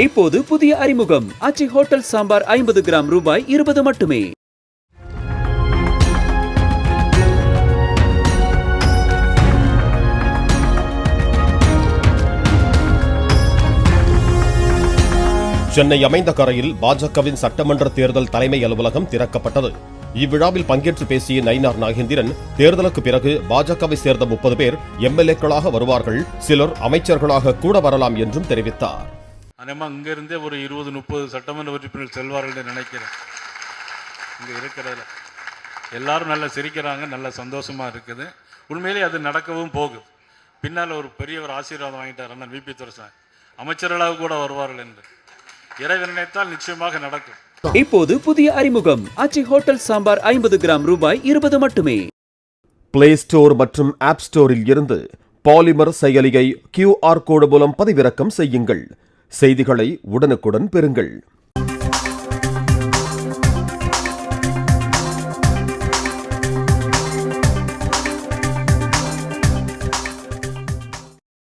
இப்போது புதிய அறிமுகம் ஆச்சி ஹோட்டல் சாம்பார் 50 கிராம் ரூபாய் 20 மட்டுமே. சென்னை அமைந்த கரையில் பாஜகவின் சட்டமன்ற தேர்தல் தலைமை அலுவலகம் திறக்கப்பட்டது. இவ்விழாவில் பங்கேற்று பேசிய நயினார் நாகேந்திரன், தேர்தலுக்கு பிறகு பாஜகவை சேர்ந்த 30 பேர் எம்எல்ஏக்களாக வருவார்கள், சிலர் அமைச்சர்களாக கூட வரலாம் என்றும் தெரிவித்தார். இங்கிருந்தே ஒரு 20-30 சட்டமன்ற உறுப்பினர்கள் செல்வார்கள் என்று நினைக்கிறேன். இங்கே இருக்கிறதுல எல்லாரும் நல்லா சிரிக்கிறாங்க, நல்ல சந்தோஷமா இருக்குது. உண்மையிலே அது நடக்கவும் போகுது. பின்னால் ஒரு பெரியவர் ஆசீர்வாதம் வாங்கிட்டார் அண்ணன் விபி துரைசாமி, அமைச்சர்களாக கூட வருவார்கள் என்று. இறைவன் நினைத்தால் நிச்சயமாக நடக்கும். இப்போது புதிய அறிமுகம் ஆச்சி ஹோட்டல் சாம்பார் 50 கிராம் ரூபாய் 20 மட்டுமே. பிளே ஸ்டோர் மற்றும் ஆப் ஸ்டோரில் இருந்து பாலிமர் செயலியை QR கோடு மூலம் பதிவிறக்கம் செய்யுங்கள். செய்திகளை உடனுக்குடன் பெறுங்கள்.